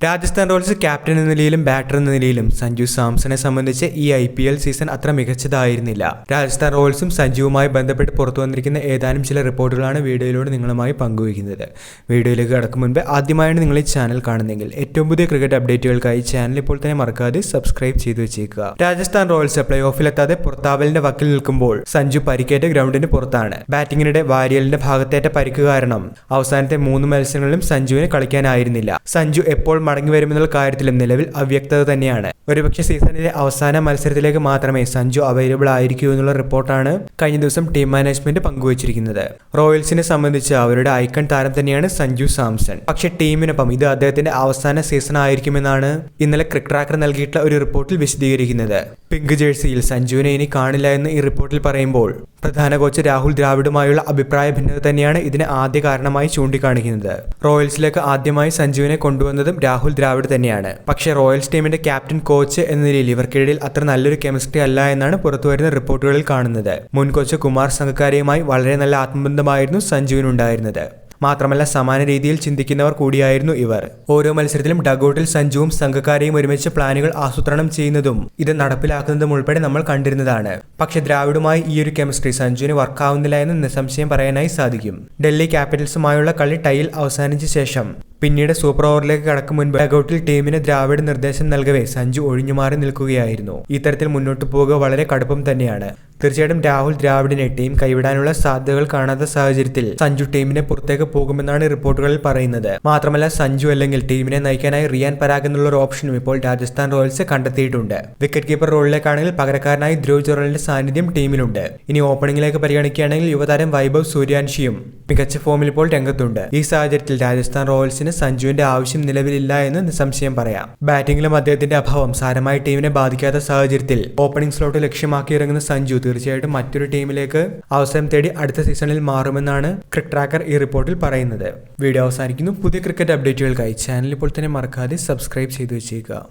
Rajasthan Royals captain എന്ന നിലയിലും batter എന്ന നിലയിലും സഞ്ജു സാംസണെ സംബന്ധിച്ച് ഈ IPL സീസൺ അത്ര മികച്ചതായിരുന്നില്ല. രാജസ്ഥാൻ റോയൽസും സഞ്ജുവുമായി ബന്ധപ്പെട്ട് പുറത്തു വന്നിരിക്കുന്ന ഏതാനും ചില റിപ്പോർട്ടുകളാണ് വീഡിയോയിലൂടെ നിങ്ങളുമായി പങ്കുവയ്ക്കുന്നത്. വീഡിയോയിലേക്ക് കടക്കും മുൻപ് ആദ്യമായാണ് നിങ്ങൾ ഈ ചാനൽ കാണുന്നതെങ്കിൽ ഏറ്റവും പുതിയ ക്രിക്കറ്റ് അപ്ഡേറ്റുകൾക്കായി ചാനൽ ഇപ്പോൾ തന്നെ മറക്കാതെ സബ്സ്ക്രൈബ് ചെയ്തു വെച്ചേക്കുക. രാജസ്ഥാൻ റോയൽസ് പ്ലേ ഓഫിലെത്താതെ പുറത്താവലിന്റെ വക്കിൽ നിൽക്കുമ്പോൾ സഞ്ജു പരിക്കേറ്റ ഗ്രൗണ്ടിന് പുറത്താണ്. ബാറ്റിംഗിനിടെ വാരിയലിന്റെ ഭാഗത്തേറ്റ പരിക്ക് കാരണം അവസാനത്തെ 3 മത്സരങ്ങളിലും സഞ്ജുവിന് കളിക്കാനായിരുന്നില്ല. സഞ്ജു എപ്പോൾ മടങ്ങി വരുമെന്നുള്ള കാര്യത്തിലും നിലവിൽ അവ്യക്തത തന്നെയാണ്. ഒരുപക്ഷെ സീസണിലെ അവസാന മത്സരത്തിലേക്ക് മാത്രമേ സഞ്ജു അവൈലബിൾ ആയിരിക്കൂ എന്നുള്ള റിപ്പോർട്ടാണ് കഴിഞ്ഞ ദിവസം ടീം മാനേജ്മെന്റ് പങ്കുവച്ചിരിക്കുന്നത്. റോയൽസിനെ സംബന്ധിച്ച് അവരുടെ ഐക്കൺ താരം തന്നെയാണ് സഞ്ജു സാംസൺ. പക്ഷെ ടീമിനൊപ്പം ഇത് അദ്ദേഹത്തിന്റെ അവസാന സീസൺ ആയിരിക്കുമെന്നാണ് ഇന്നലെ ക്രിക്കറ്റ് ട്രാക്കർ നൽകിയിട്ടുള്ള ഒരു റിപ്പോർട്ടിൽ വിശദീകരിക്കുന്നത്. പിങ്ക് ജേഴ്സിയിൽ സഞ്ജുവിനെ ഇനി കാണില്ല എന്ന് ഈ റിപ്പോർട്ടിൽ പറയുമ്പോൾ പ്രധാന കോച്ച് രാഹുൽ ദ്രാവിഡുമായുള്ള അഭിപ്രായ ഭിന്നത തന്നെയാണ് ഇതിന് ആദ്യ കാരണമായി ചൂണ്ടിക്കാണിക്കുന്നത്. റോയൽസിലേക്ക് ആദ്യമായി സഞ്ജുവിനെ കൊണ്ടുവന്നതും രാഹുൽ ദ്രാവിഡ് തന്നെയാണ്. പക്ഷേ റോയൽസ് ടീമിന്റെ ക്യാപ്റ്റൻ കോച്ച് എന്ന നിലയിൽ ഇവർക്കിടയിൽ അത്ര നല്ലൊരു കെമിസ്ട്രി അല്ല എന്നാണ് പുറത്തുവരുന്ന റിപ്പോർട്ടുകളിൽ കാണുന്നത്. മുൻ കോച്ച് കുമാർ സംഗക്കാരയുമായി വളരെ നല്ല ആത്മബന്ധമായിരുന്നു സഞ്ജുവിനുണ്ടായിരുന്നത്. മാത്രമല്ല സമാന രീതിയിൽ ചിന്തിക്കുന്നവർ കൂടിയായിരുന്നു ഇവർ. ഓരോ മത്സരത്തിലും ഡഗൌട്ടിൽ സഞ്ജുവും സംഘക്കാരെയും ഒരുമിച്ച് പ്ലാനുകൾ ആസൂത്രണം ചെയ്യുന്നതും ഇത് നടപ്പിലാക്കുന്നതും ഉൾപ്പെടെ നമ്മൾ കണ്ടിരുന്നതാണ്. പക്ഷെ ദ്രാവിഡുമായി ഈ ഒരു കെമിസ്ട്രി സഞ്ജുവിന് വർക്കാവുന്നില്ല എന്ന് നിസ്സംശയം പറയാനായി സാധിക്കും. ഡൽഹി ക്യാപിറ്റൽസുമായുള്ള കളി ടൈയിൽ അവസാനിച്ച ശേഷം പിന്നീട് സൂപ്പർ ഓവറിലേക്ക് കടക്കും മുൻപ് ഡഗൌട്ടിൽ ടീമിന് ദ്രാവിഡ് നിർദ്ദേശം നൽകവേ സഞ്ജു ഒഴിഞ്ഞുമാറി നിൽക്കുകയായിരുന്നു. ഇത്തരത്തിൽ മുന്നോട്ട് പോവുക വളരെ കടുപ്പം തന്നെയാണ്. തീർച്ചയായിട്ടും രാഹുൽ ദ്രാവിഡിനെ ടീം കൈവിടാനുള്ള സാധ്യതകൾ കാണാത്ത സാഹചര്യത്തിൽ സഞ്ജു ടീമിനെ പുറത്തേക്ക് പോകുമെന്നാണ് റിപ്പോർട്ടുകളിൽ പറയുന്നത്. മാത്രമല്ല സഞ്ജു അല്ലെങ്കിൽ ടീമിനെ നയിക്കാനായി റിയാൻ പരാഗ് എന്നുള്ള ഒരു ഓപ്ഷനും ഇപ്പോൾ രാജസ്ഥാൻ റോയൽസ് കണ്ടെത്തിയിട്ടുണ്ട്. വിക്കറ്റ് കീപ്പർ റോളിലേക്കാണെങ്കിൽ പകരക്കാരനായി ധ്രുവ് ജുറലിന്റെ സാന്നിധ്യം ടീമിലുണ്ട്. ഇനി ഓപ്പണിംഗിലേക്ക് പരിഗണിക്കുകയാണെങ്കിൽ യുവതാരം വൈഭവ് സൂര്യാവംശിയും മികച്ച ഫോമിൽ ഇപ്പോൾ രംഗത്തുണ്ട്. ഈ സാഹചര്യത്തിൽ രാജസ്ഥാൻ റോയൽസിന് സഞ്ജുവിന്റെ ആവശ്യം നിലവിലില്ല എന്ന് നിസ്സംശയം പറയാം. ബാറ്റിംഗിലും അദ്ദേഹത്തിന്റെ അഭാവം സാരമായി ടീമിനെ ബാധിക്കാത്ത സാഹചര്യത്തിൽ ഓപ്പണിംഗ് സ്ലോട്ട് ലക്ഷ്യമാക്കി ഇറങ്ങുന്ന സഞ്ജു തീർച്ചയായിട്ടും മറ്റൊരു ടീമിലേക്ക് അവസരം തേടി അടുത്ത സീസണിൽ മാറുമെന്നാണ് ക്രിക്കറ്റ് ട്രാക്കർ ഈ റിപ്പോർട്ടിൽ പറയുന്നത്. വീഡിയോ അവസാനിക്കുന്നു. പുതിയ ക്രിക്കറ്റ് അപ്ഡേറ്റുകൾക്കായി ചാനൽ ഇപ്പോൾ തന്നെ മറക്കാതെ സബ്സ്ക്രൈബ് ചെയ്തു വെച്ചേക്കുക.